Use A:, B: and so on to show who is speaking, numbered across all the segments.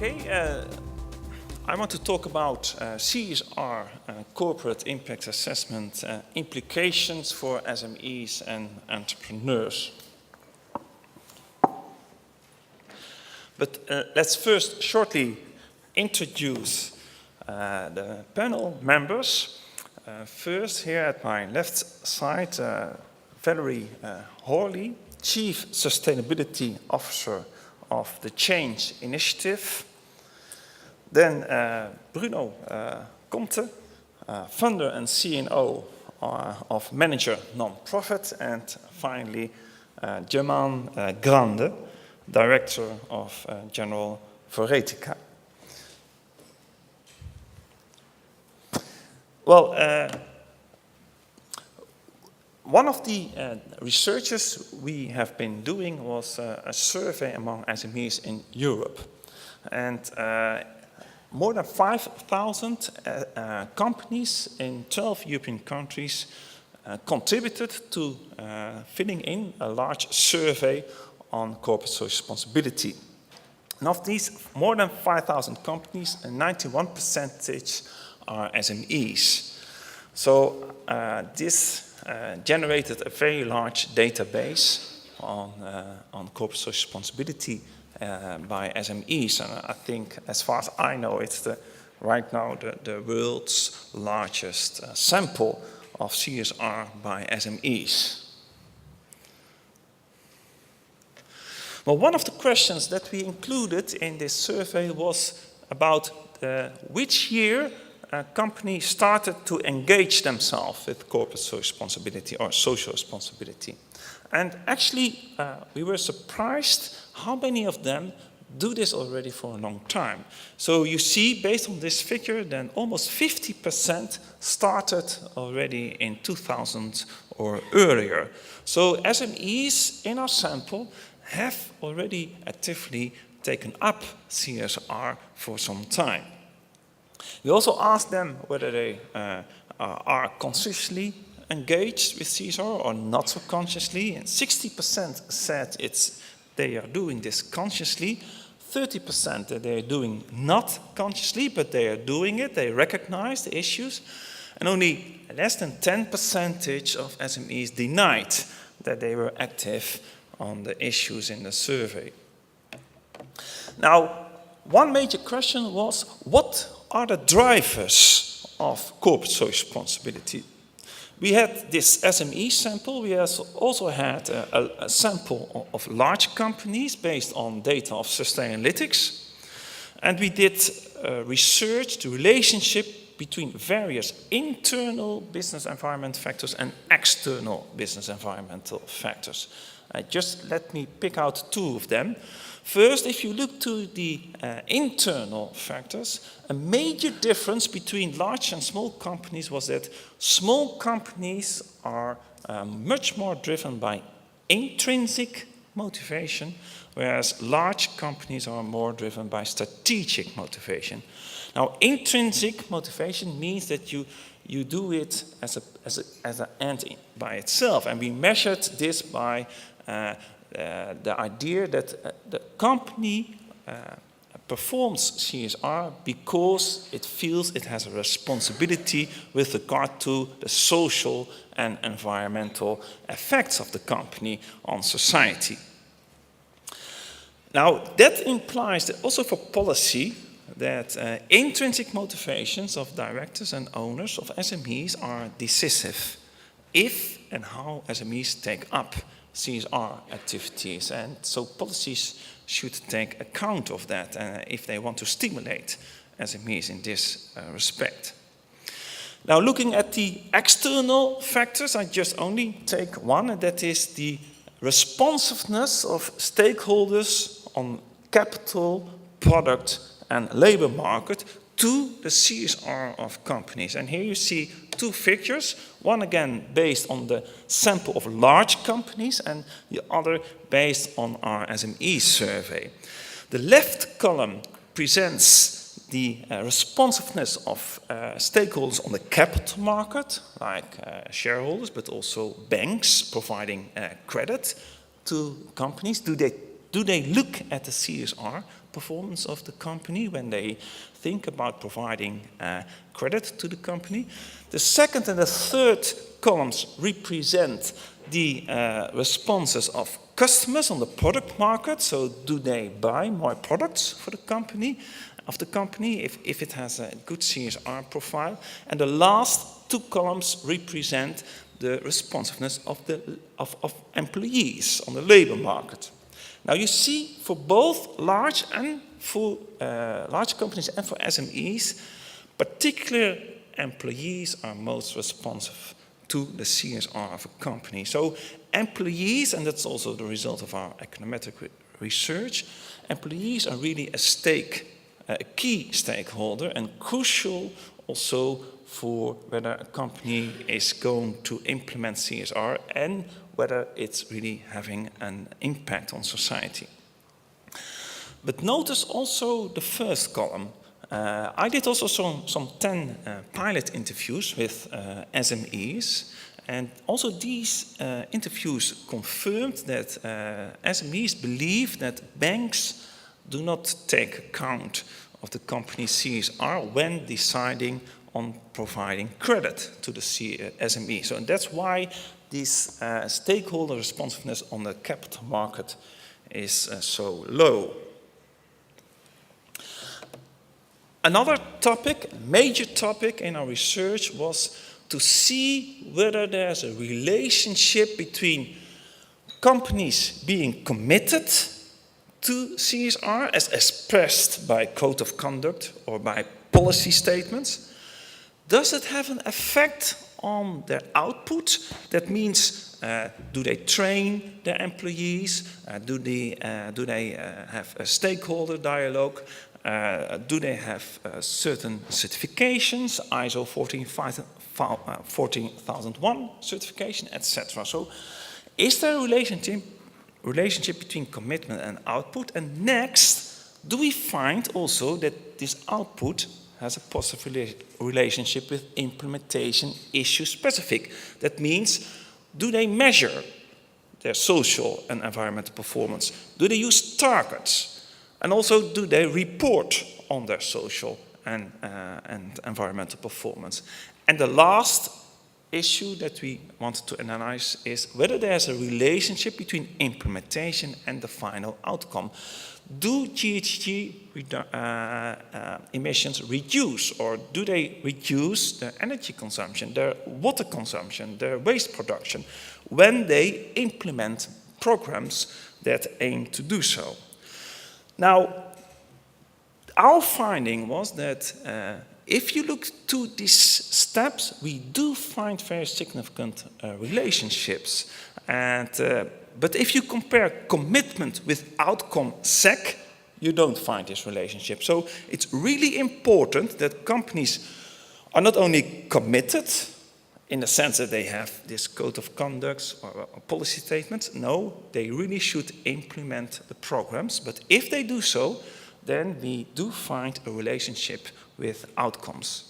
A: I want to talk about CSR, corporate impact assessment, implications for SMEs and entrepreneurs. But let's first shortly introduce the panel members. First, here at my left side, Valerie Hawley, Chief Sustainability Officer of the Change Initiative. Then Bruno Comte, founder and CNO of Manager Nonprofit. And finally, German Grande, Director of General Foretica. Well, one of the researches we have been doing was a survey among SMEs in Europe. And more than 5,000 companies in 12 European countries contributed to filling in a large survey on corporate social responsibility. And of these more than 5,000 companies, 91% are SMEs. So this generated a very large database on corporate social responsibility by SMEs, and I think, as far as I know, it's right now the world's largest sample of CSR by SMEs. Well, one of the questions that we included in this survey was about which year a company started to engage themselves with corporate social responsibility or social responsibility. And actually, we were surprised how many of them do this already for a long time. So you see, based on this figure, then almost 50% started already in 2000 or earlier. So SMEs in our sample have already actively taken up CSR for some time. We also asked them whether they are consciously engaged with CSR or not so consciously, and 60% said they are doing this consciously, 30% that they are doing not consciously, but they are doing it, they recognize the issues, and only less than 10% of SMEs denied that they were active on the issues in the survey. Now, one major question was, what are the drivers of corporate social responsibility? We had this SME sample. We also had a sample of large companies based on data of Sustainalytics. And we did research the relationship between various internal business environment factors and external business environmental factors. Just let me pick out two of them. First, if you look to the internal factors, a major difference between large and small companies was that small companies are much more driven by intrinsic motivation, whereas large companies are more driven by strategic motivation. Now, intrinsic motivation means that you do it as an end by itself, and we measured this by the idea that the company performs CSR because it feels it has a responsibility with regard to the social and environmental effects of the company on society. Now, that implies that also for policy that intrinsic motivations of directors and owners of SMEs are decisive if and how SMEs take up CSR activities, and so policies should take account of that if they want to stimulate SMEs in this respect. Now, looking at the external factors, I just only take one, and that is the responsiveness of stakeholders on capital, product, and labor market to the CSR of companies. And here you see two figures, one again based on the sample of large companies and the other based on our SME survey. The left column presents the responsiveness of stakeholders on the capital market, like shareholders, but also banks providing credit to companies. Do they do they look at the CSR performance of the company when they think about providing credit to the company? The second and the third columns represent the responses of customers on the product market. So do they buy more products for the company, if it has a good CSR profile? And the last two columns represent the responsiveness of employees on the labor market. Now you see, for both large companies and for SMEs, particular employees are most responsive to the CSR of a company. So employees, and that's also the result of our econometric research, employees are really a key stakeholder and crucial also for whether a company is going to implement CSR and whether it's really having an impact on society. But notice also the first column. I did also some 10 pilot interviews with SMEs, and also these interviews confirmed that SMEs believe that banks do not take account of the company's CSR when deciding on providing credit to the SME. So that's why this stakeholder responsiveness on the capital market is so low. Another topic, major topic in our research, was to see whether there's a relationship between companies being committed to CSR as expressed by code of conduct or by policy statements. Does it have an effect on their output? That means, do they train their employees? Do they have a stakeholder dialogue? Do they have certain certifications, ISO 14001 certification, etc.? So is there a relationship between commitment and output? And next, do we find also that this output has a positive relationship with implementation issue specific? That means, do they measure their social and environmental performance? Do they use targets? And also, do they report on their social and environmental performance? And the last issue that we wanted to analyze is whether there's a relationship between implementation and the final outcome. Do GHG emissions reduce, or do they reduce their energy consumption, their water consumption, their waste production, when they implement programs that aim to do so? Now, our finding was that if you look to these steps, we do find very significant relationships. But if you compare commitment with outcome SEC, you don't find this relationship. So it's really important that companies are not only committed in the sense that they have this code of conduct or policy statements. No, they really should implement the programs. But if they do so, then we do find a relationship with outcomes.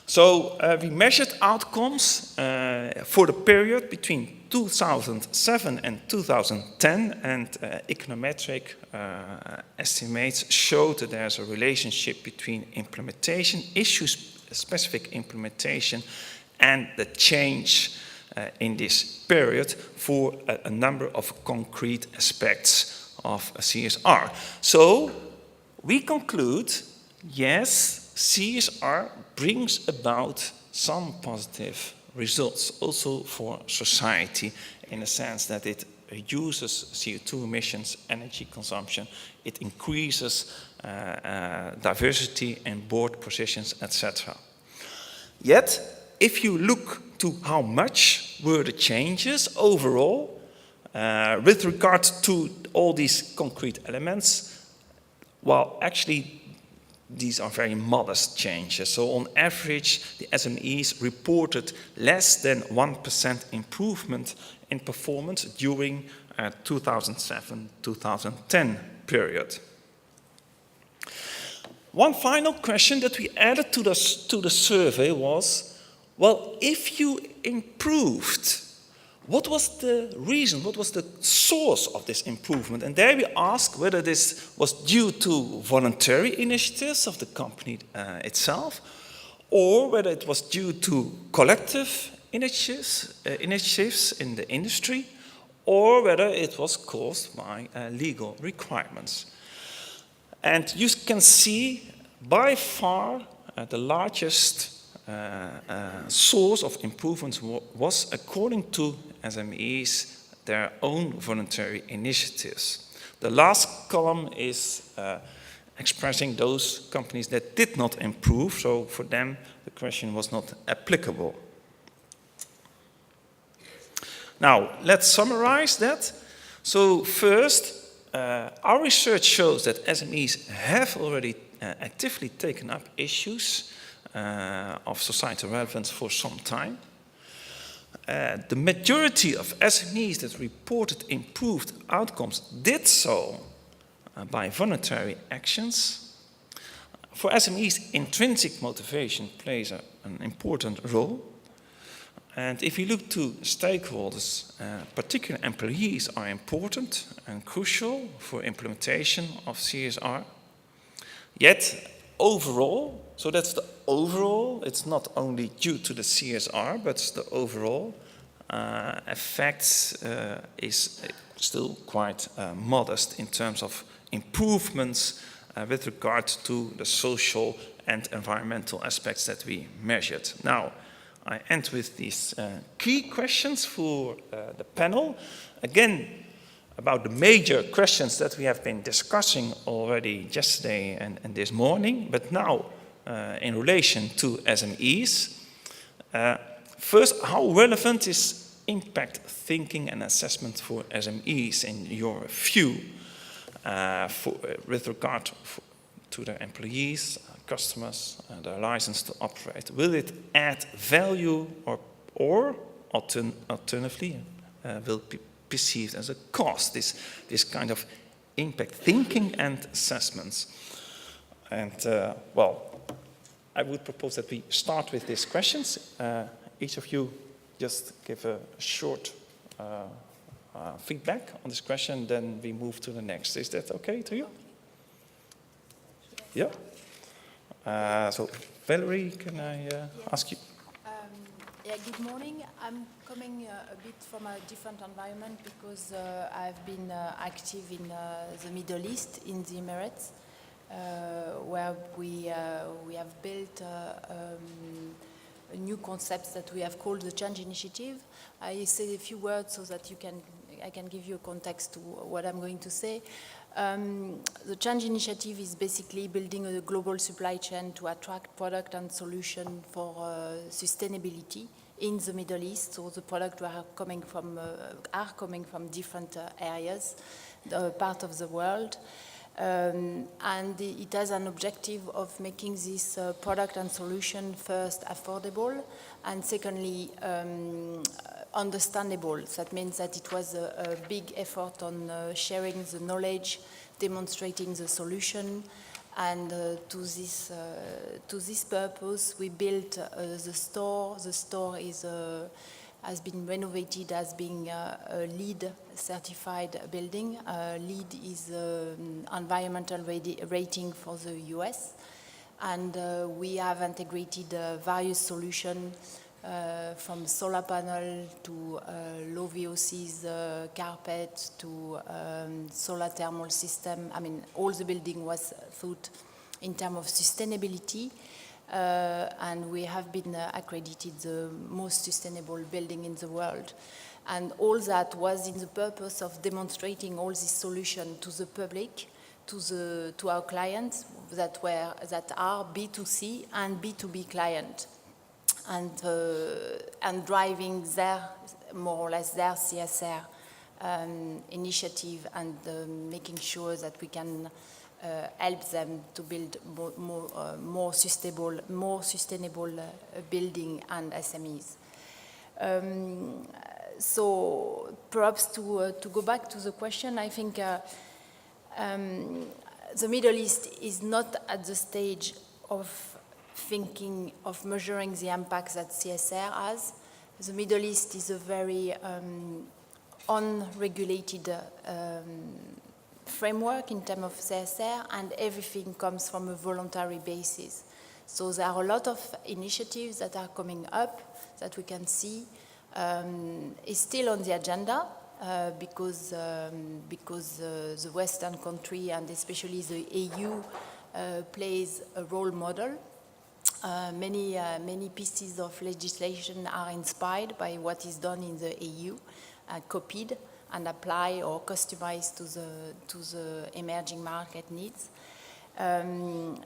A: So we measured outcomes for the period between 2007 and 2010, and econometric estimates showed that there's a relationship between implementation, issue-specific implementation, and the change in this period for a number of concrete aspects of CSR. So we conclude, yes, CSR brings about some positive results also for society, in the sense that it reduces CO2 emissions, energy consumption, it increases diversity in board positions, etc. Yet, if you look to how much were the changes overall, with regard to all these concrete elements, well, actually, these are very modest changes. So on average, the SMEs reported less than 1% improvement in performance during 2007-2010 period. One final question that we added to the survey was, well, if you improved what was the reason, what was the source of this improvement? And there we ask whether this was due to voluntary initiatives of the company itself, or whether it was due to collective initiatives in the industry, or whether it was caused by legal requirements. And you can see by far the largest source of improvements was, according to SMEs, their own voluntary initiatives. The last column is expressing those companies that did not improve, so for them the question was not applicable. Now, let's summarize that. So first, our research shows that SMEs have already actively taken up issues of societal relevance for some time. The majority of SMEs that reported improved outcomes did so by voluntary actions. For SMEs, intrinsic motivation plays an important role. And if you look to stakeholders, particularly employees are important and crucial for implementation of CSR. Yet, overall, so that's the overall, it's not only due to the CSR, but the overall effect is still quite modest in terms of improvements with regard to the social and environmental aspects that we measured. Now, I end with these key questions for the panel. Again, about the major questions that we have been discussing already yesterday and this morning, but now in relation to SMEs. First, how relevant is impact thinking and assessment for SMEs in your view with regard to their employees, customers, their license to operate? Will it add value or alternatively will be perceived as a cost, this kind of impact thinking and assessments? And well, I would propose that we start with these questions. Each of you just give a short feedback on this question, then we move to the next. Is that okay to you? Yeah? So, Valerie, can I ask you?
B: Yeah, good morning. I'm coming a bit from a different environment because I've been active in the Middle East, in the Emirates, where we have built new concepts that we have called the Change Initiative. I say a few words so that I can give you a context to what I'm going to say. The Change Initiative is basically building a global supply chain to attract product and solution for sustainability in the Middle East. So the products are coming from different areas, part of the world. And it has an objective of making this product and solution first affordable and secondly understandable. That means that it was a big effort on sharing the knowledge, demonstrating the solution, and to this purpose we built the store. The store has been renovated as being a LEED certified building. LEED is environmental rating for the US, and we have integrated various solutions from solar panel to low VOCs carpet to solar thermal system. I mean, all the building was thought in terms of sustainability. And we have been accredited the most sustainable building in the world. And all that was in the purpose of demonstrating all these solutions to the public, to our clients that are B2C and B2B clients, and driving more or less their CSR initiative and making sure that we can help them to build more sustainable building and SMEs. So perhaps to go back to the question, I think the Middle East is not at the stage of thinking of measuring the impacts that CSR has. The Middle East is a very unregulated framework in terms of CSR, and everything comes from a voluntary basis. So there are a lot of initiatives that are coming up that we can see. It's still on the agenda because the Western country, and especially the EU, plays a role model. Many pieces of legislation are inspired by what is done in the EU, copied and applied or customized to the emerging market needs. And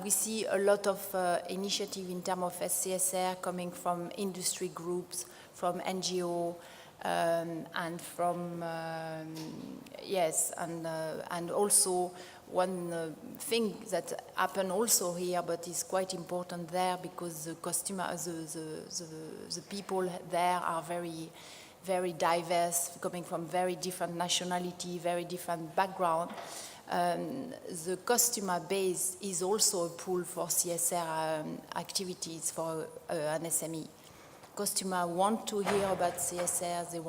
B: we see a lot of initiative in terms of CSR coming from industry groups, from NGO, and from and also one thing that happened also here, but is quite important there, because the people there are very, very diverse, coming from very different nationality, very different background. The customer base is also a pool for CSR activities for an SME. Customers want to hear about CSR. They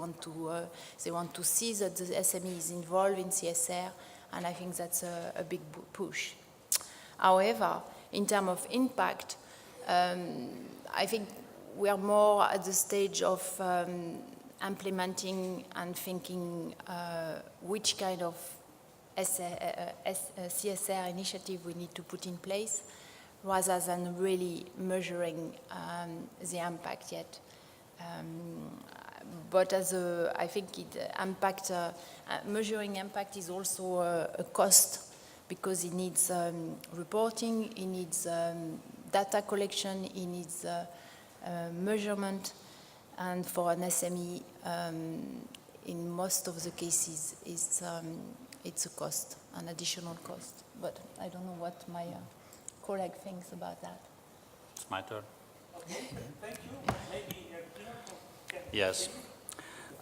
B: want to see that the SME is involved in CSR, and I think that's a big push. However, in terms of impact, I think we are more at the stage of implementing and thinking which kind of CSR initiative we need to put in place, rather than really measuring the impact yet. But I think measuring impact is also a cost, because it needs reporting, it needs data collection, it needs measurement, and for an SME, in most of the cases, it's a cost, an additional cost. But I don't know what my colleague thinks about that.
C: It's my turn.
A: Okay, thank you. Maybe
C: Yes.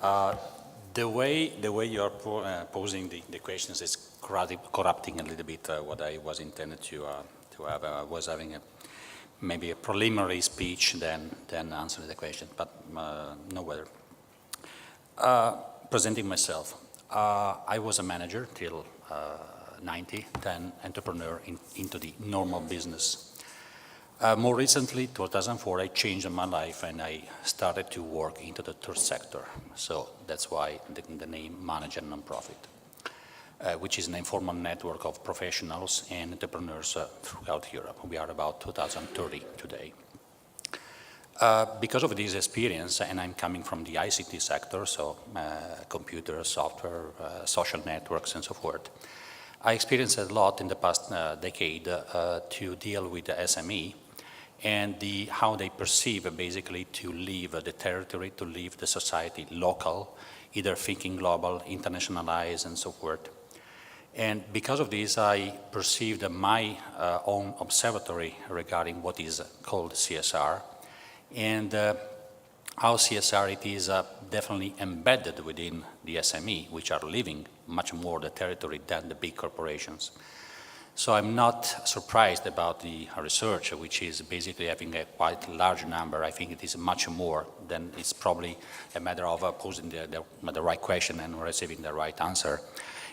C: The way you are posing the questions is corrupting a little bit what I was intended to have. I was having maybe a preliminary speech, then answer the question, but no whether. Presenting myself, I was a manager till 90, then entrepreneur into the normal business. More recently, 2004, I changed my life and I started to work into the third sector. So that's why the name Manager Nonprofit, which is an informal network of professionals and entrepreneurs throughout Europe. We are about 2,030 today. Because of this experience, and I'm coming from the ICT sector, so computer, software, social networks, and so forth, I experienced a lot in the past decade to deal with the SME and how they perceive basically to leave the territory, to leave the society local, either thinking global, internationalize, and so forth. And because of this, I perceived my own observatory regarding what is called CSR, and how CSR it is definitely embedded within the SME, which are leaving much more the territory than the big corporations. So I'm not surprised about the research, which is basically having a quite large number. I think it is much more than it's probably a matter of posing the right question and receiving the right answer.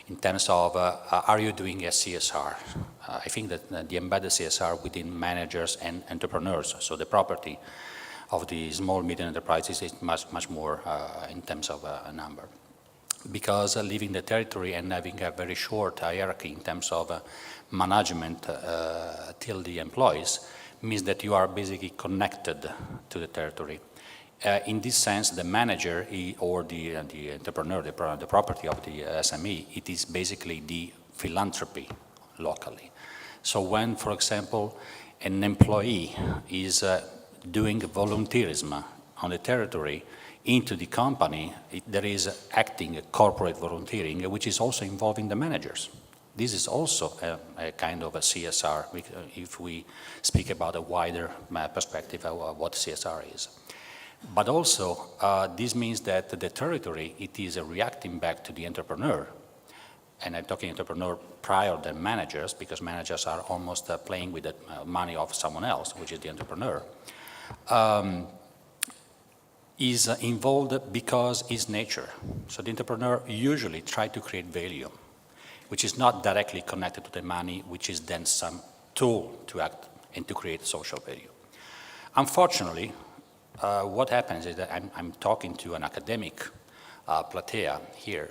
C: In terms of, are you doing a CSR? I think that the embedded CSR within managers and entrepreneurs, so the property of the small, medium enterprises is much more in terms of a number. Because leaving the territory and having a very short hierarchy in terms of management till the employees means that you are basically connected to the territory. In this sense, the manager or the entrepreneur, the property of the SME, it is basically the philanthropy locally. So when, for example, an employee is doing volunteerism on the territory into the company, there is acting corporate volunteering, which is also involving the managers. This is also a kind of a CSR, if we speak about a wider perspective of what CSR is. But also, this means that the territory, it is reacting back to the entrepreneur. And I'm talking entrepreneur prior than managers, because managers are almost playing with the money of someone else, which is the entrepreneur. is involved because it's nature. So the entrepreneur usually tries to create value, which is not directly connected to the money, which is then some tool to act and to create social value. Unfortunately, what happens is that I'm talking to an academic platea here.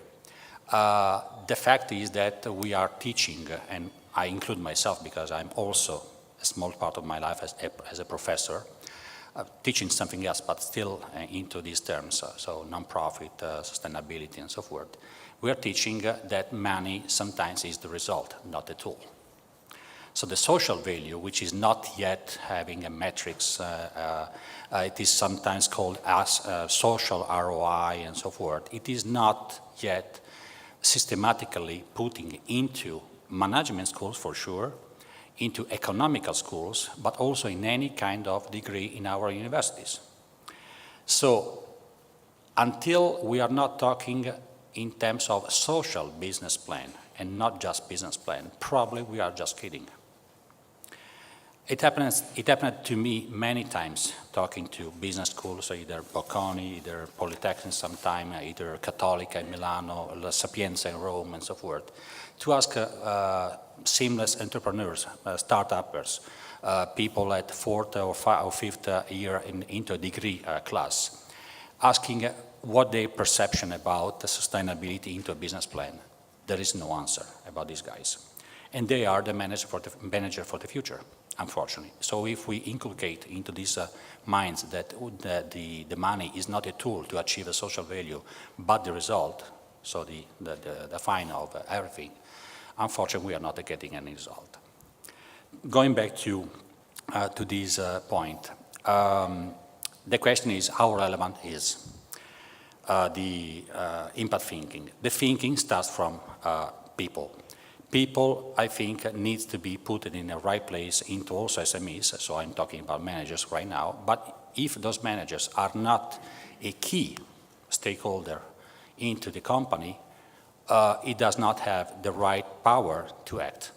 C: The fact is that we are teaching, and I include myself because I'm also a small part of my life as a professor, teaching something else, but still into these terms, so non-profit, sustainability, and so forth. We are teaching that money sometimes is the result, not the tool. So the social value, which is not yet having a matrix, it is sometimes called as social ROI and so forth. It is not yet systematically putting into management schools for sure, into economical schools, but also in any kind of degree in our universities. So until we are not talking in terms of social business plan and not just business plan, probably we are just kidding. It happened to me many times talking to business schools, either Bocconi, either Polytechnic sometime, either Cattolica in Milano, La Sapienza in Rome, and so forth, to ask seamless entrepreneurs, start-uppers, people at fourth or fifth year into a degree class, asking what their perception about the sustainability into a business plan. There is no answer about these guys. And they are the manager for the future, unfortunately. So if we inculcate into these minds that the money is not a tool to achieve a social value, but the result, so the fine of everything, unfortunately we are not getting any result. Going back to this point, the question is how relevant is the impact thinking. The thinking starts from people. People, I think, needs to be put in the right place into also SMEs, so I'm talking about managers right now, but if those managers are not a key stakeholder into the company, it does not have the right power to act.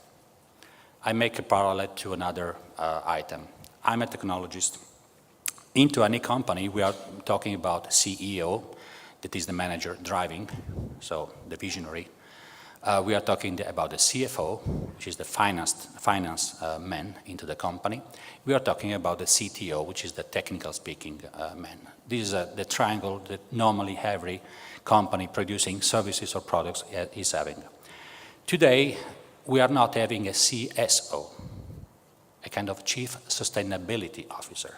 C: I make a parallel to another item. I'm a technologist. Into any company, we are talking about CEO, that is the manager driving, so the visionary. We are talking about the CFO, which is the finance man into the company. We are talking about the CTO, which is the technical speaking man. This is the triangle that normally every company producing services or products is having. Today, we are not having a CSO, a kind of Chief Sustainability Officer.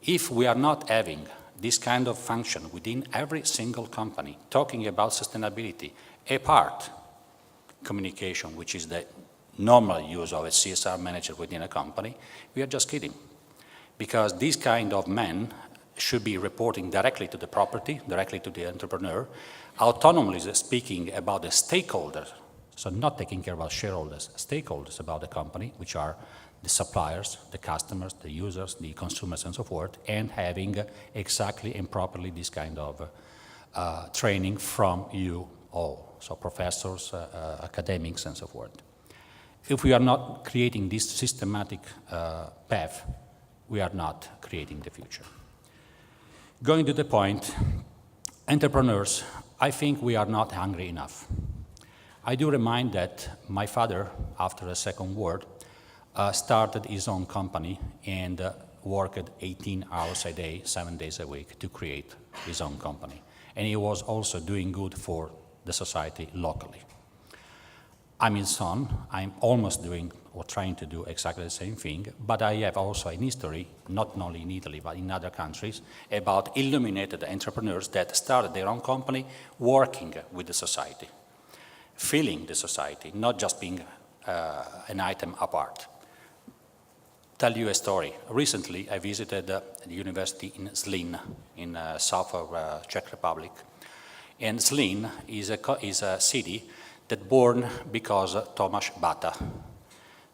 C: If we are not having this kind of function within every single company, talking about sustainability, apart communication, which is the normal use of a CSR manager within a company, we are just kidding. Because this kind of men should be reporting directly to the property, directly to the entrepreneur, autonomously speaking about the stakeholders, so not taking care about shareholders, stakeholders about the company, which are the suppliers, the customers, the users, the consumers, and so forth, and having exactly and properly this kind of training from you all. So professors, academics, and so forth. If we are not creating this systematic path, we are not creating the future. Going to the point, entrepreneurs, I think we are not hungry enough. I do remind that my father, after the Second War, started his own company and worked 18 hours a day, 7 days a week to create his own company. And he was also doing good for the society locally. I'm his son. I'm almost doing or trying to do exactly the same thing, but I have also an history, not only in Italy, but in other countries, about illuminated entrepreneurs that started their own company working with the society, feeling the society, not just being an item apart. Tell you a story. Recently, I visited the university in Zlín, in south of Czech Republic. And Zlín is a city that born because Tomáš Bata,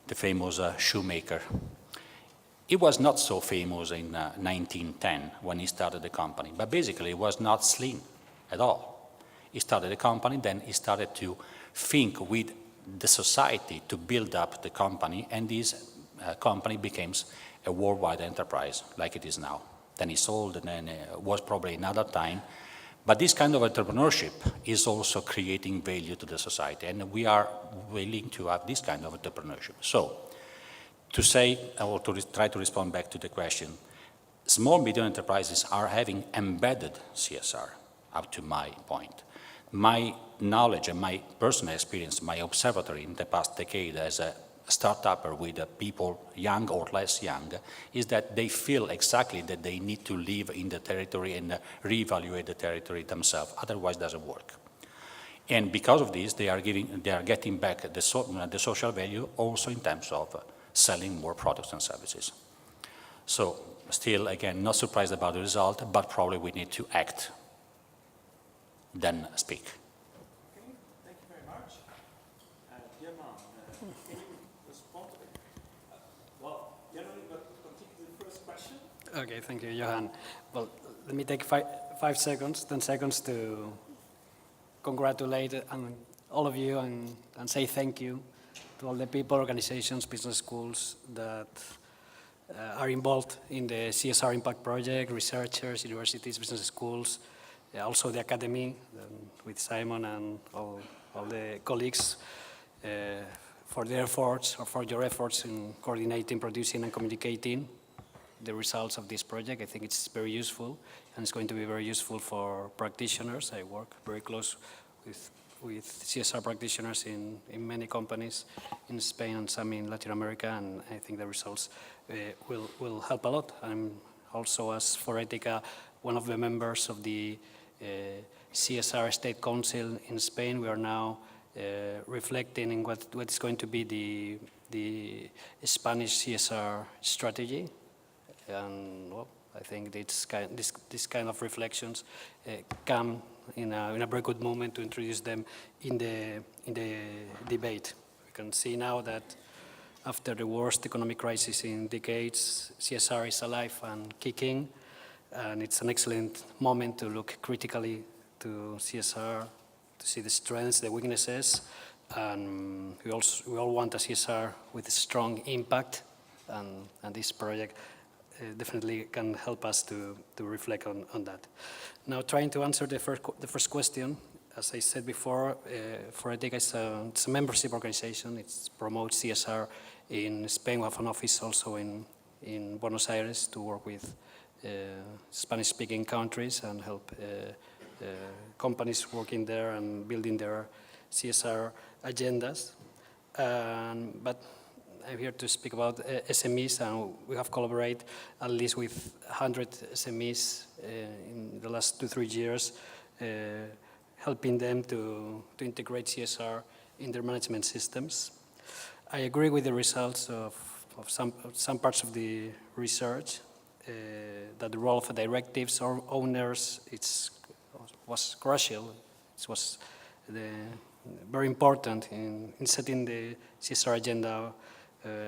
C: the famous shoemaker. He was not so famous in 1910 when he started the company, but basically it was not Zlín at all. He started the company, then he started to think with the society to build up the company, and this company became a worldwide enterprise like it is now. then he sold, and then was probably another time. But this kind of entrepreneurship is also creating value to the society, and we are willing to have this kind of entrepreneurship. So, to say, or to try to respond back to the question, small and medium enterprises are having embedded CSR, up to my point. My knowledge and my personal experience, my observatory in the past decade as a startupper with people young or less young, is that they feel exactly that they need to live in the territory and reevaluate the territory themselves, otherwise it doesn't work. And because of this, they are getting back the social value also in terms of selling more products and services. So still, again, not surprised about the result, but probably we need to act, then speak.
A: Okay, thank you very much. German, can you respond to it? Well, generally, but continue the first question.
D: Okay, thank you, Johan. Well, let me take 10 seconds to congratulate all of you and say thank you to all the people, organizations, business schools that are involved in the CSR Impact Project, researchers, universities, business schools, also the academy with Simon and all the colleagues for their efforts, or for your efforts in coordinating, producing, and communicating the results of this project. I think it's very useful, and it's going to be very useful for practitioners. I work very close with CSR practitioners in many companies in Spain and some in Latin America, and I think the results will help a lot. I'm also, as for Etica, one of the members of the CSR State Council in Spain. We are now reflecting in what is going to be the Spanish CSR strategy, and well, I think this kind of reflections come in a very good moment to introduce them in the debate. We can see now that after the worst economic crisis in decades, CSR is alive and kicking, and it's an excellent moment to look critically to CSR, to see the strengths, the weaknesses, and we all want a CSR with a strong impact, and this project definitely can help us to reflect on that. Now, trying to answer the first question, as I said before, for Etica, it's a membership organization. It promotes CSR in Spain. We have an office also in Buenos Aires to work with Spanish-speaking countries and help companies working there and building their CSR agendas. But I'm here to speak about SMEs, and we have collaborated at least with 100 SMEs in the last 2-3 years, helping them to integrate CSR in their management systems. I agree with the results of some parts of the research, that the role of directives or owners was crucial. It was very important in setting the CSR agenda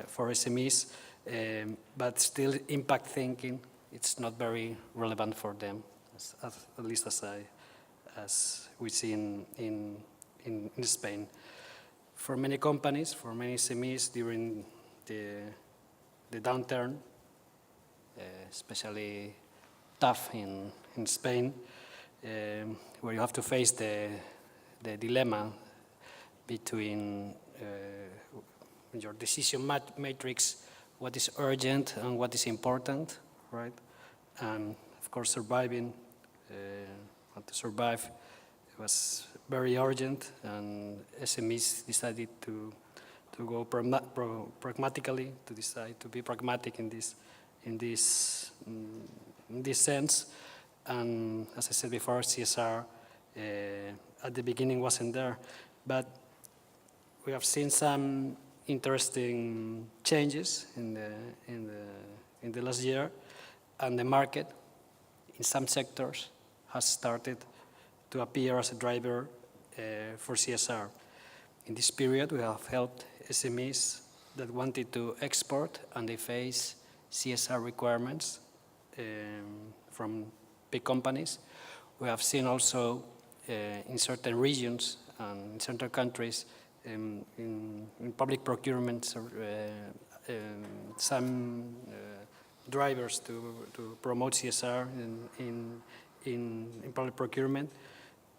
D: for SMEs, but still impact thinking, it's not very relevant for them, at least as we see in Spain. For many companies, for many SMEs during the downturn, especially tough in Spain, where you have to face the dilemma between your decision matrix, what is urgent and what is important, right? And of course, surviving, to survive was very urgent, and SMEs decided to go pragmatically, to decide to be pragmatic in this sense. And as I said before, CSR at the beginning wasn't there, but we have seen some interesting changes in the last year, and the market in some sectors has started to appear as a driver for CSR. In this period, we have helped SMEs that wanted to export, and they face CSR requirements from big companies. We have seen also in certain regions and in certain countries in public procurement some drivers to promote CSR in public procurement.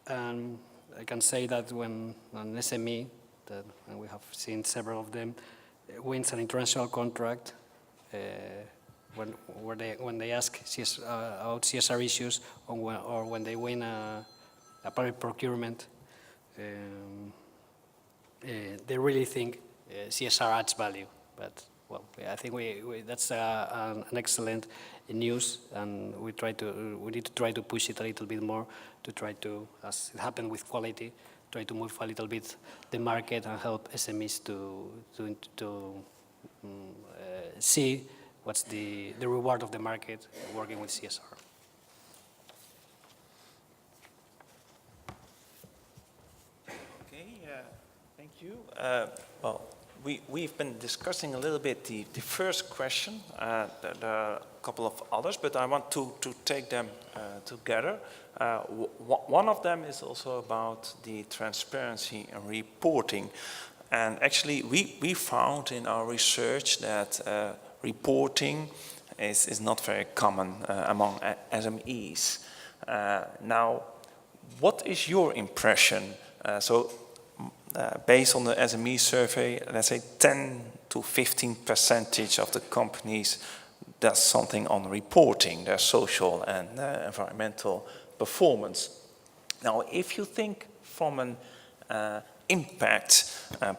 D: And I can say that when an SME, and we have seen several of them, wins an international contract, when they ask about CSR issues, or when they win a public procurement, they really think CSR adds value. But well, I think that's an excellent news, and we need to try to push it a little bit more to try to, as it happened with quality, try to move a little bit the market and help SMEs to see what's the reward of the market working with CSR.
A: Okay, thank you. Well, we've been discussing a little bit the first question. There are a couple of others, but I want to take them together. One of them is also about the transparency and reporting. And actually, we found in our research that reporting is not very common among SMEs. Now, what is your impression? Based on the SME survey, let's say 10 to 15% of the companies does something on reporting, their social and environmental performance. Now, if you think from an impact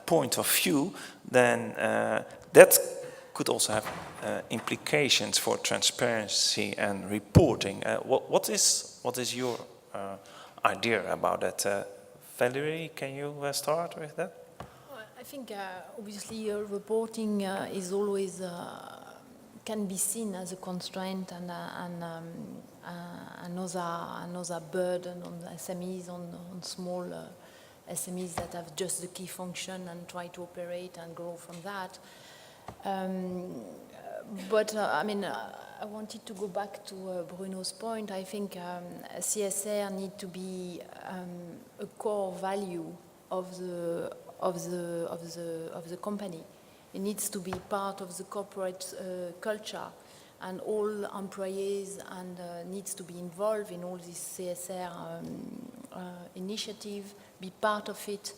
A: point of view, then that could also have implications for transparency and reporting. What is your idea about that? Valerie, can you start with that?
B: Well, I think obviously reporting is always can be seen as a constraint and another burden on the SMEs, on small SMEs that have just the key function and try to operate and grow from that. But I mean, I wanted to go back to Bruno's point. I think CSR need to be a core value of the company. It needs to be part of the corporate culture, and all employees needs to be involved in all this CSR initiative, be part of it,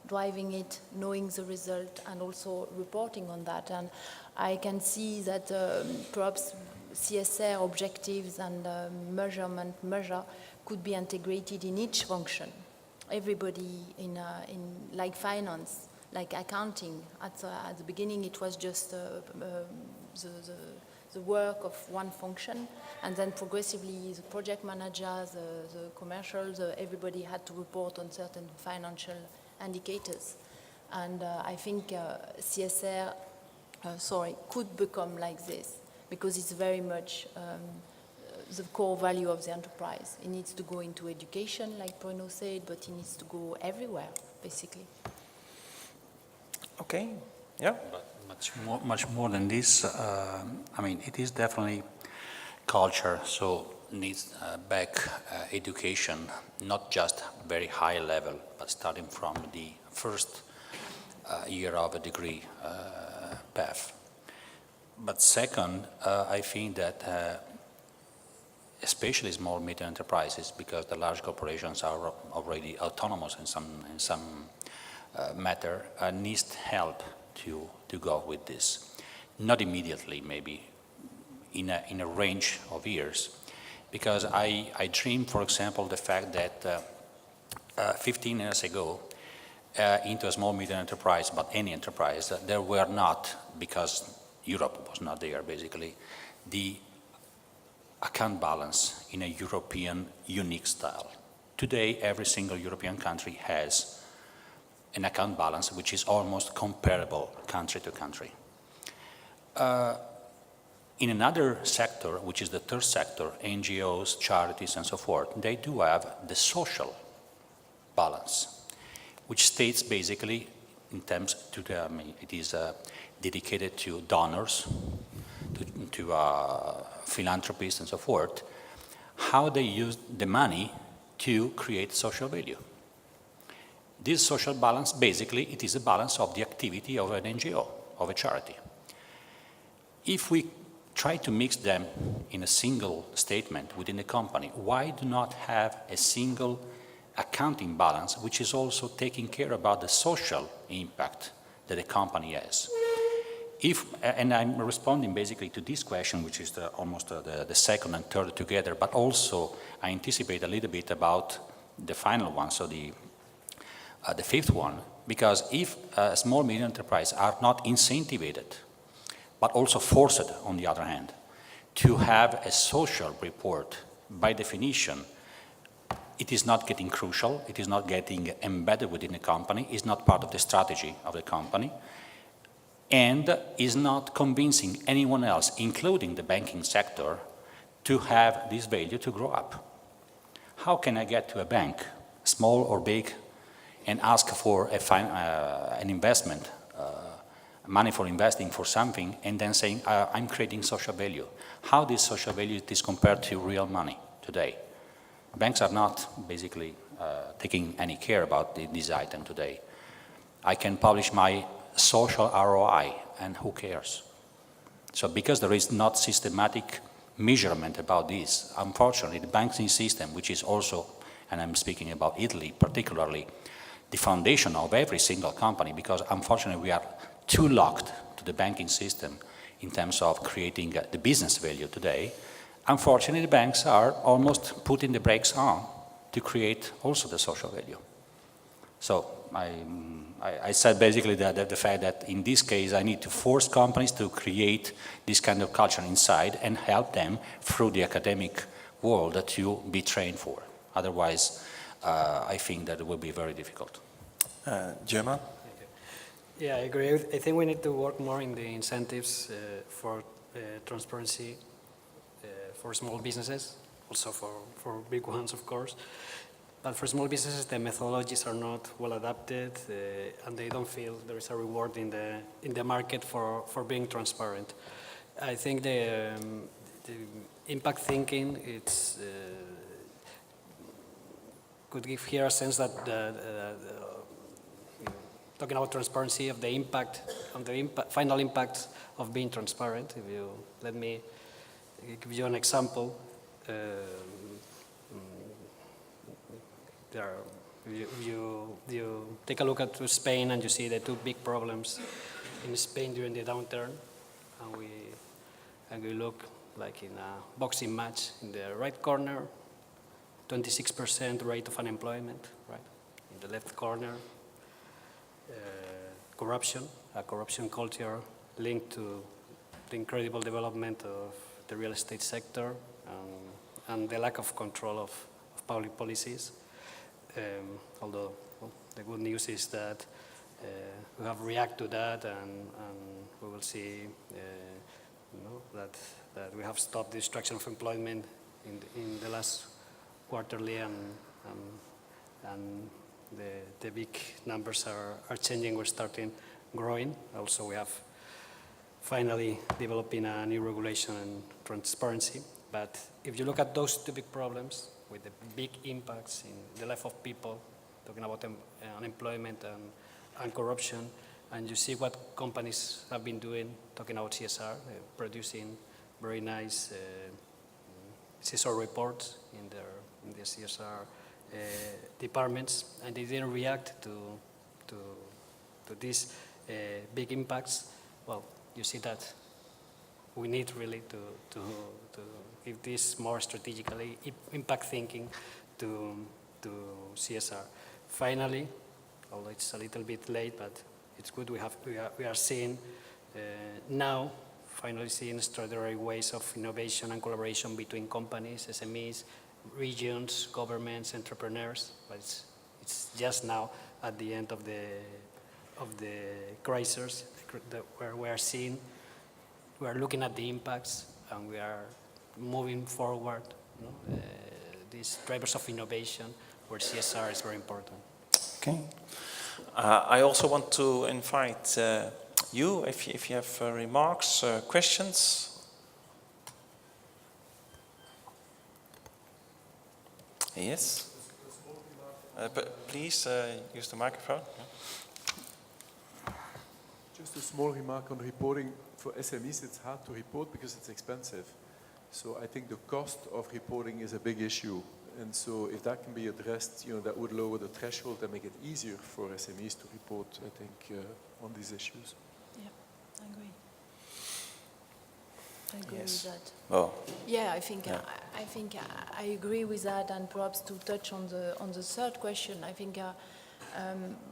B: driving it, knowing the result, and also reporting on that. And I can see that perhaps CSR objectives and measure could be integrated in each function. Everybody in like finance, like accounting. At the beginning, it was just the work of one function, and then progressively the project managers, the commercials, everybody had to report on certain financial indicators. And I think CSR, could become like this, because it's very much the core value of the enterprise. It needs to go into education, like Bruno said, but it needs to go everywhere, basically.
A: Okay, yeah.
C: But much more than this. I mean, it is definitely culture, so needs back education, not just very high level, but starting from the first year of a degree path. But second, I think that especially small medium enterprises, because the large corporations are already autonomous in some matter, needs help to go with this. Not immediately, maybe in a range of years, because I dream, for example, the fact that 15 years ago, into a small medium enterprise, but any enterprise, there were not, because Europe was not there basically, the account balance in a European unique style. Today, every single European country has an account balance which is almost comparable country to country. In another sector, which is the third sector, NGOs, charities, and so forth, they do have the social balance, which states basically in terms to the, it is dedicated to donors, to philanthropists and so forth, how they use the money to create social value. This social balance, basically, it is a balance of the activity of an NGO, of a charity. If we try to mix them in a single statement within the company. Why do not have a single accounting balance, which is also taking care about the social impact that the company has? And I'm responding basically to this question, which is almost the second and third together, but also I anticipate a little bit about the final one, so the fifth one, because if small medium enterprises are not incentivized, but also forced, on the other hand, to have a social report, by definition, it is not getting crucial, it is not getting embedded within the company, it's not part of the strategy of the company, and is not convincing anyone else, including the banking sector, to have this value to grow up. How can I get to a bank, small or big, and ask for an investment, money for investing for something, and then saying, I'm creating social value? How this social value is compared to real money today? Banks are not basically taking any care about this item today. I can publish my social ROI, and who cares? So because there is not systematic measurement about this, unfortunately, the banking system, which is also, and I'm speaking about Italy particularly, the foundation of every single company, because unfortunately we are too locked to the banking system in terms of creating the business value today. Unfortunately, the banks are almost putting the brakes on to create also the social value. So I said basically that the fact that in this case I need to force companies to create this kind of culture inside and help them through the academic world to be trained for. Otherwise, I think that it will be very difficult.
A: German?
D: Yeah, I agree. I think we need to work more in the incentives for transparency for small businesses, also for big ones, of course. But for small businesses, the methodologies are not well adapted, and they don't feel there is a reward in the market for being transparent. I think the impact thinking could give here a sense that talking about transparency of the impact, on the final impact of being transparent. If you let me give you an example. You take a look at Spain and you see the two big problems in Spain during the downturn, and we look like in a boxing match. In the right corner, 26% rate of unemployment, right? In the left corner, corruption, a corruption culture linked to the incredible development of the real estate sector and the lack of control of public policies. Although the good news is that we have reacted to that, and we will see that we have stopped the destruction of employment in the last quarterly, and the big numbers are changing. We're starting growing. Also, we have finally developing a new regulation and transparency. But if you look at those two big problems with the big impacts in the life of people, talking about unemployment and corruption, and you see what companies have been doing, talking about CSR, producing very nice CSR reports in the CSR departments, and they didn't react to these big impacts. Well, you see that we need really to give this more strategically impact thinking to CSR. Finally, although it's a little bit late, but it's good, we are seeing now, finally seeing extraordinary ways of innovation and collaboration between companies, SMEs, regions, governments, entrepreneurs. But it's just now at the end of the crisis where we are seeing, we are looking at the impacts, and we are moving forward. These drivers of innovation, where CSR is very important.
A: Okay. I also want to invite you, if you have remarks, questions. Yes. But please use the microphone.
E: Just a small remark on reporting. For SMEs, it's hard to report because it's expensive. So I think the cost of reporting is a big issue. And so if that can be addressed, that would lower the threshold and make it easier for SMEs to report, I think, on these issues.
B: Yeah, I agree. I agree
A: Yes.
B: with that.
A: Well,
B: Yeah, I think
A: Yeah.
B: I agree with that, and perhaps to touch on the third question, I think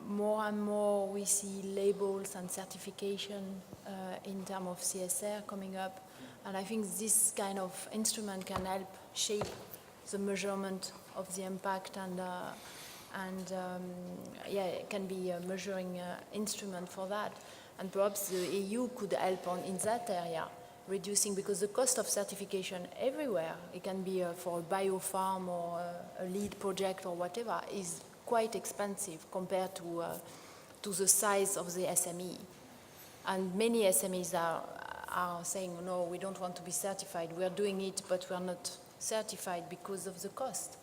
B: more and more we see labels and certification in terms of CSR coming up, and I think this kind of instrument can help shape the measurement of the impact, and yeah, it can be a measuring instrument for that, and perhaps the EU could help in that area, reducing, because the cost of certification everywhere, it can be for a biofarm or a lead project or whatever, is quite expensive compared to the size of the SME. And many SMEs are saying, no, we don't want to be certified. We are doing it, but we are not certified because of the cost.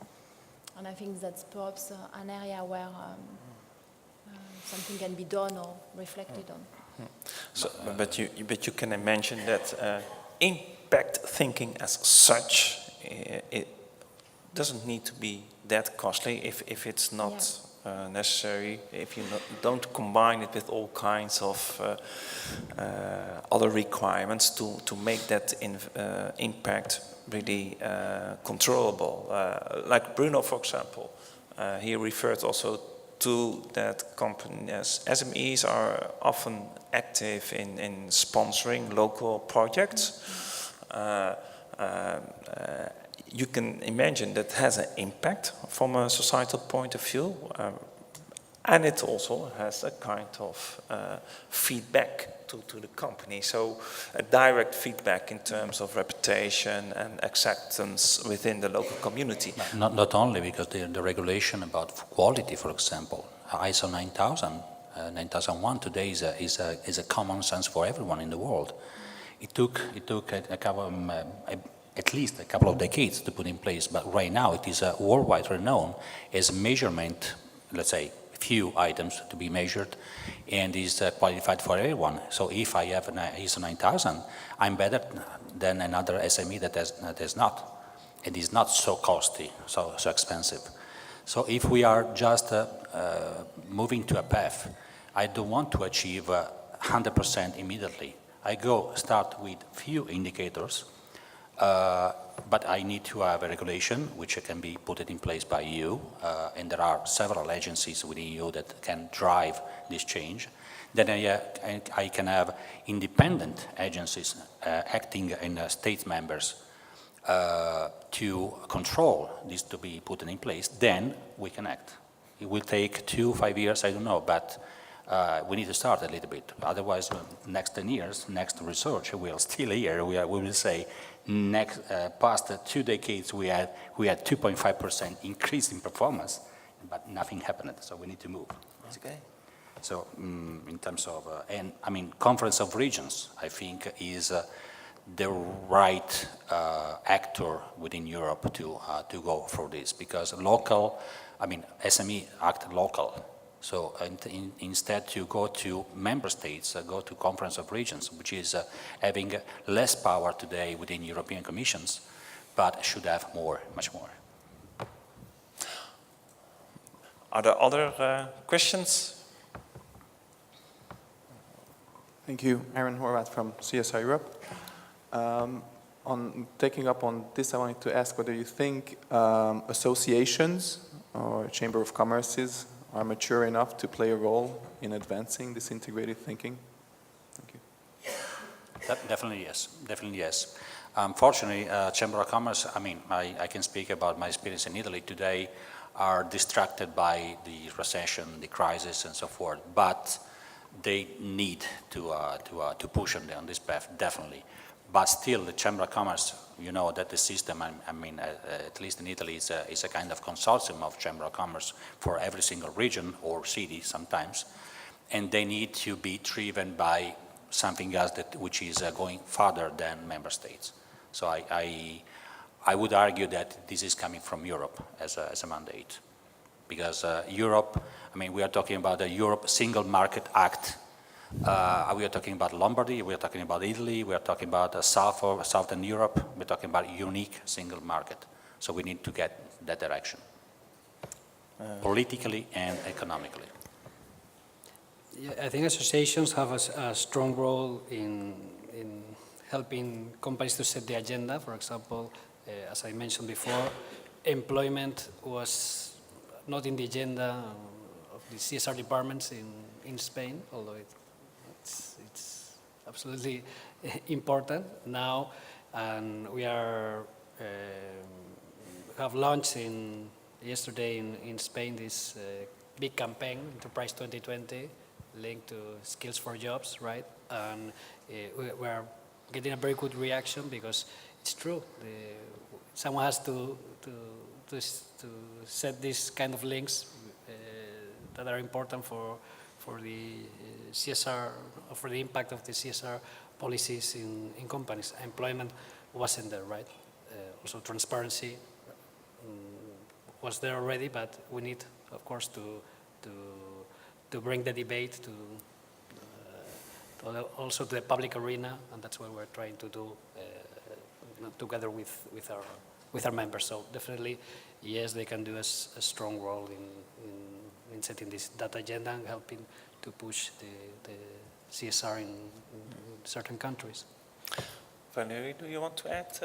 B: And I think that's perhaps an area where something can be done or reflected on.
A: so, but you can imagine that impact thinking as such, it doesn't need to be that costly if it's not necessary, if you don't combine it with all kinds of other requirements to make that impact really controllable. Like Bruno, for example, he referred also to that companies, SMEs are often active in sponsoring local projects. You can imagine that has an impact from a societal point of view, and it also has a kind of feedback to the company. So a direct feedback in terms of reputation and acceptance within the local community.
C: Not only because the regulation about quality, for example, ISO 9001 today is a common sense for everyone in the world. It took a couple, at least a couple of decades to put in place, but right now it is worldwide renowned as measurement, let's say, few items to be measured, and is qualified for everyone. So if I have an ISO 9000, I'm better than another SME that has not. It is not so costly, so expensive. So if we are just moving to a path, I don't want to achieve 100% immediately. I start with few indicators, but I need to have a regulation which can be put in place by EU, and there are several agencies within EU that can drive this change. Then I can have independent agencies acting in state members to control this to be put in place. Then we can act. It will take 2-5 years, I don't know, but we need to start a little bit. Otherwise, next 10 years, next research, we are still here. We will say, past 2 decades, we had 2.5% increase in performance, but nothing happened. So we need to move.
A: Okay.
C: So in terms of, Conference of Regions, I think, is the right actor within Europe to go for this, because local, SME act local. So instead to go to member states, go to Conference of Regions, which is having less power today within European Commissions, but should have more, much more.
A: Are there other questions?
F: Thank you. Aaron Horvath from CSR Europe. On taking up on this, I wanted to ask whether you think associations or Chamber of Commerces are mature enough to play a role in advancing this integrated thinking? Thank you.
C: Definitely yes. Definitely yes. Unfortunately, Chamber of Commerce, I can speak about my experience in Italy today, are distracted by the recession, the crisis, and so forth. But they need to push on this path, definitely. But still, the Chamber of Commerce, you know that the system, at least in Italy, is a kind of consortium of Chamber of Commerce for every single region or city sometimes. And they need to be driven by something else which is going farther than member states. So I would argue that this is coming from Europe as a mandate. Because Europe, we are talking about the Europe Single Market Act, We are talking about Lombardy, we are talking about Italy, we are talking about Southern Europe, we're talking about a unique single market. So we need to get that direction, politically and economically.
D: Yeah, I think associations have a strong role in helping companies to set the agenda. For example, as I mentioned before, employment was not in the agenda of the CSR departments in Spain, although it's absolutely important now. And we have launched yesterday in Spain this big campaign, Enterprise 2020, linked to skills for jobs, right? And we're getting a very good reaction because it's true. Someone has to set these kind of links that are important for the CSR, for the impact of the CSR policies in companies. Employment wasn't there, right? Also transparency was there already, but we need, of course, to bring the debate to also to the public arena, and that's what we're trying to do together with our members. So definitely, yes, they can do a strong role in setting that agenda and helping to push the CSR in certain countries.
A: Valerie, do you want to add?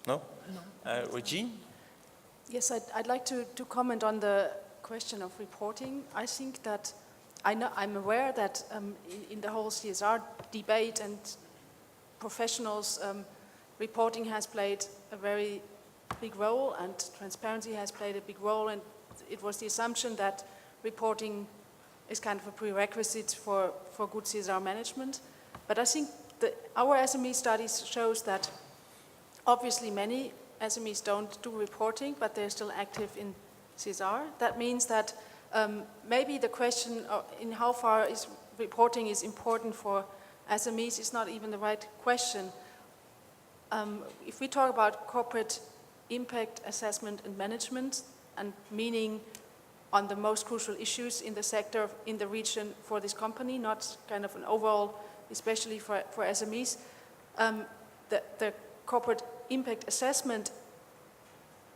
A: No? No. Regine?
G: Yes, I'd like to comment on the question of reporting. I think that I'm aware that in the whole CSR debate and professionals, reporting has played a very big role and transparency has played a big role, and it was the assumption that reporting is kind of a prerequisite for good CSR management. But I think our SME studies shows that obviously many SMEs don't do reporting, but they're still active in CSR. That means that maybe the question in how far reporting is important for SMEs is not even the right question. If we talk about corporate impact assessment and management, and meaning on the most crucial issues in the sector, in the region for this company, not kind of an overall, especially for SMEs, the corporate impact assessment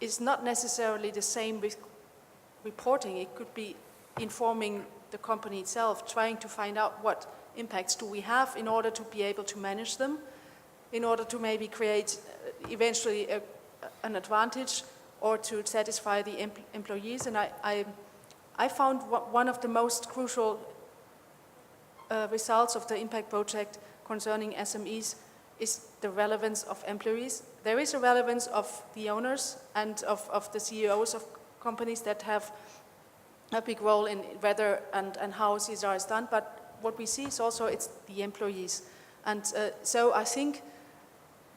G: is not necessarily the same with reporting. It could be informing the company itself, trying to find out what impacts do we have in order to be able to manage them, in order to maybe create eventually an advantage or to satisfy the employees. And I found one of the most crucial results of the impact project concerning SMEs is the relevance of employees. There is a relevance of the owners and of the CEOs of companies that have a big role in whether and how CSR is done, but what we see is also it's the employees. And so I think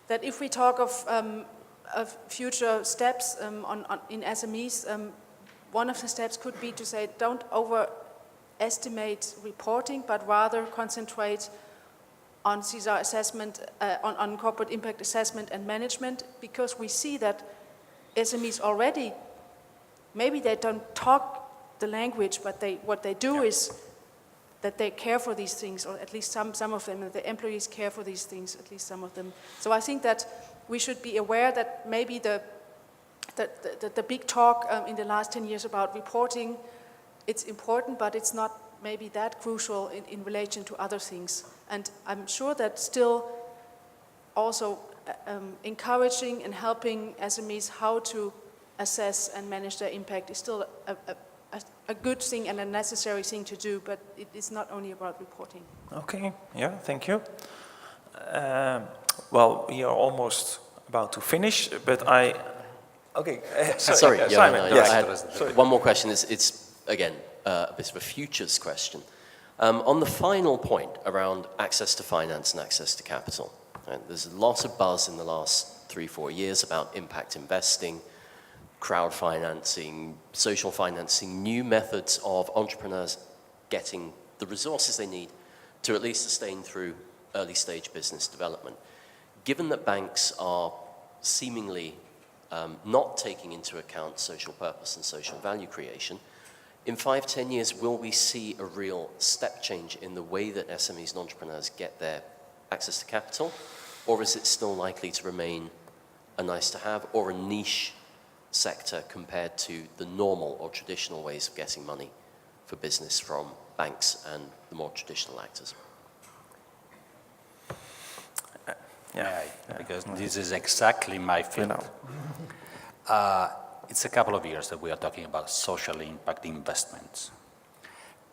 G: that if we talk of future steps in SMEs, one of the steps could be to say don't overestimate reporting, but rather concentrate on CSR assessment, on corporate impact assessment and management, because we see that SMEs already, maybe they don't talk the language, but what they do is that they care for these things, or at least some of them, the employees care for these things, at least some of them. So I think that we should be aware that maybe the big talk in the last 10 years about reporting, it's important, but it's not maybe that crucial in relation to other things. And I'm sure that still also encouraging and helping SMEs how to assess and manage their impact is still a good thing and a necessary thing to do, but it is not only about reporting.
A: Okay, yeah, thank you. Well, we are almost about to finish, but okay.
H: Sorry,
A: Simon,
H: no,
A: yes.
H: I had one more question. It's again, a bit of a futures question. On the final point around access to finance and access to capital, right, there's a lot of buzz in the last 3-4 years about impact investing, crowd financing, social financing, new methods of entrepreneurs getting the resources they need to at least sustain through early stage business development. Given that banks are seemingly not taking into account social purpose and social value creation, In 5, 10 years, will we see a real step change in the way that SMEs and entrepreneurs get their access to capital? Or is it still likely to remain a nice to have or a niche sector compared to the normal or traditional ways of getting money for business from banks and the more traditional actors?
C: Because this is exactly my field. It's a couple of years that we are talking about social impact investments.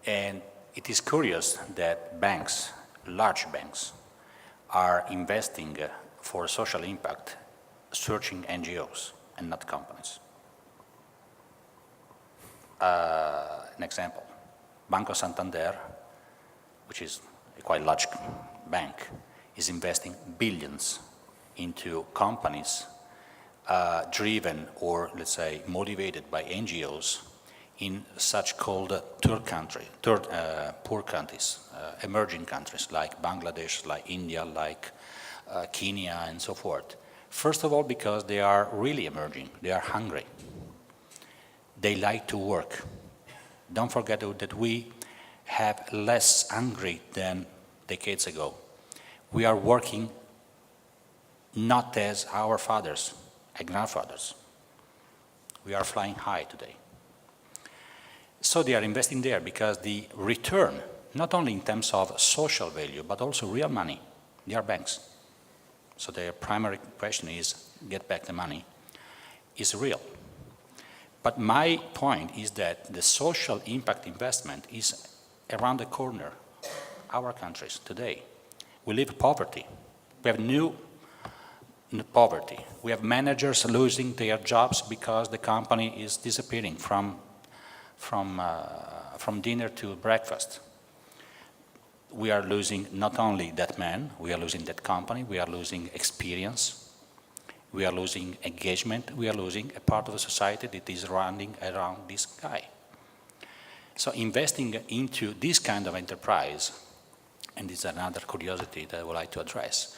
C: And it is curious that banks, large banks, are investing for social impact, searching NGOs and not companies. An example, Banco Santander, which is a quite large bank, is investing billions into companies driven or, let's say, motivated by NGOs in such called poor countries, emerging countries like Bangladesh, like India, like Kenya, and so forth. First of all, because they are really emerging, they are hungry. They like to work. Don't forget that we have less hungry than decades ago. We are working not as our fathers and grandfathers. We are flying high today. So they are investing there because the return, not only in terms of social value, but also real money, they are banks. So their primary question is, get back the money, is real. But my point is that the social impact investment is around the corner, our countries today. We live poverty. We have new poverty. We have managers losing their jobs because the company is disappearing from dinner to breakfast. We are losing not only that man, we are losing that company, we are losing experience, we are losing engagement, we are losing a part of the society that is running around this guy. So investing into this kind of enterprise, and this is another curiosity that I would like to address,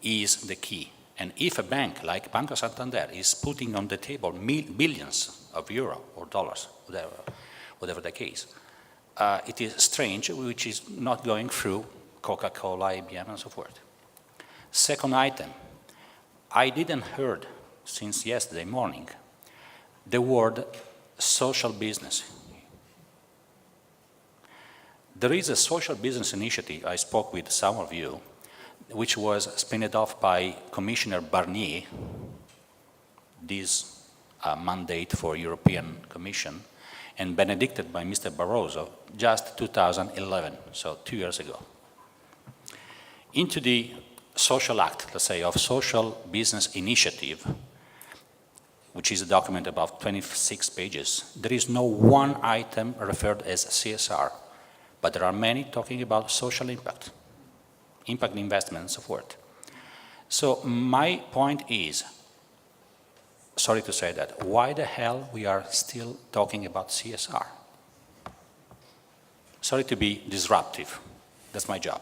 C: is the key. And if a bank like Banco Santander is putting on the table billions of euro or dollars, whatever the case, it is strange, which is not going through Coca-Cola, IBM, and so forth. Second item, I didn't heard since yesterday morning the word social business. There is a social business initiative, I spoke with some of you, which was spinned off by Commissioner Barnier, this mandate for European Commission, and benedicted by Mr. Barroso just 2011, so 2 years ago. Into the social act, let's say, of social business initiative, which is a document about 26 pages, there is no one item referred as CSR, but there are many talking about social impact, impact investment, and so forth. So my point is, sorry to say that, why the hell we are still talking about CSR? Sorry to be disruptive, that's my job.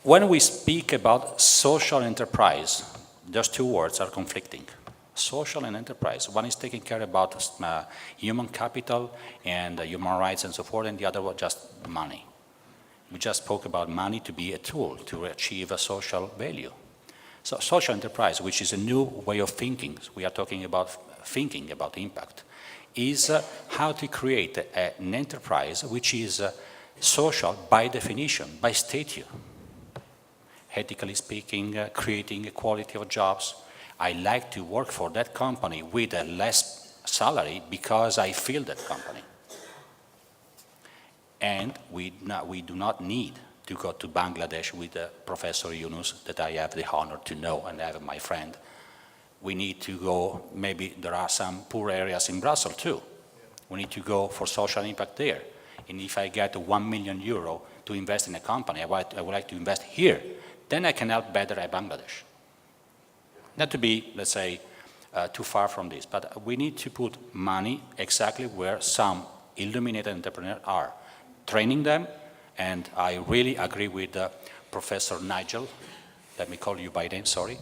C: When we speak about social enterprise, those two words are conflicting. Social and enterprise. One is taking care about human capital and human rights and so forth, and the other was just money. We just spoke about money to be a tool to achieve a social value. So social enterprise, which is a new way of thinking, we are talking about thinking about impact, is how to create an enterprise which is social by definition, by statute. Ethically speaking, creating equality of jobs. I like to work for that company with a less salary because I feel that company. And we do not need to go to Bangladesh with Professor Yunus, that I have the honor to know and have my friend. We need to go, maybe there are some poor areas in Brussels too. We need to go for social impact there. And if I get 1 million euro to invest in a company, I would like to invest here. Then I can help better at Bangladesh. Not to be, let's say, too far from this, but we need to put money exactly where some illuminated entrepreneurs are, training them, and I really agree with Professor Nigel, let me call you by name, sorry,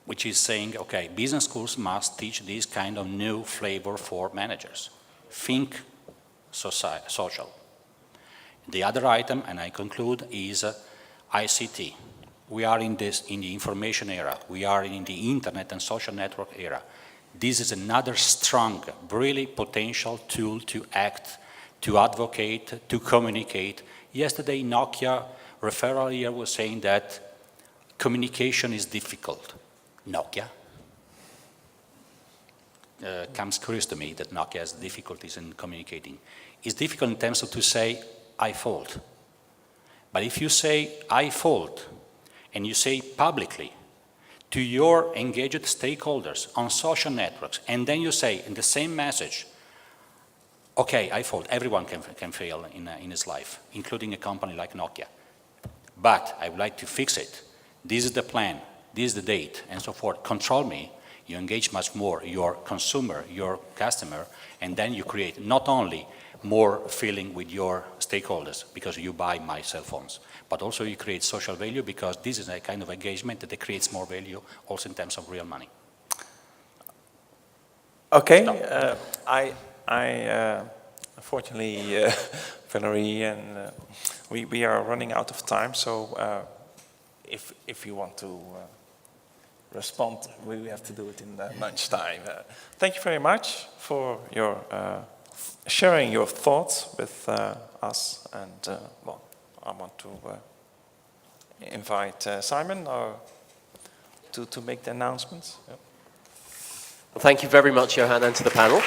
C: which is saying, okay, business schools must teach this kind of new flavor for managers. Think social. The other item, and I conclude, is ICT. We are in the information era. We are in the internet and social network era. This is another strong, really potential tool to act, to advocate, to communicate. Yesterday, Nokia referral here was saying that communication is difficult. Nokia. Comes curious to me that Nokia has difficulties in communicating. It's difficult in terms of to say, I fault. But if you say, I fault, and you say publicly to your engaged stakeholders on social networks, and then you say in the same message, okay, I fault, everyone can fail in his life, including a company like Nokia. But I would like to fix it. This is the plan, this is the date, and so forth. Control me. You engage much more your consumer, your customer, and then you create not only more feeling with your stakeholders because you buy my cell phones, but also you create social value because this is a kind of engagement that creates more value also in terms of real money.
A: Okay, I unfortunately, Valerie, and we are running out of time, so if you want to respond, we have to do it in lunchtime. Thank you very much for your sharing your thoughts with us, and well, I want to invite Simon to make the announcements. Yep.
H: Well, thank you very much, Johan, and to the panel.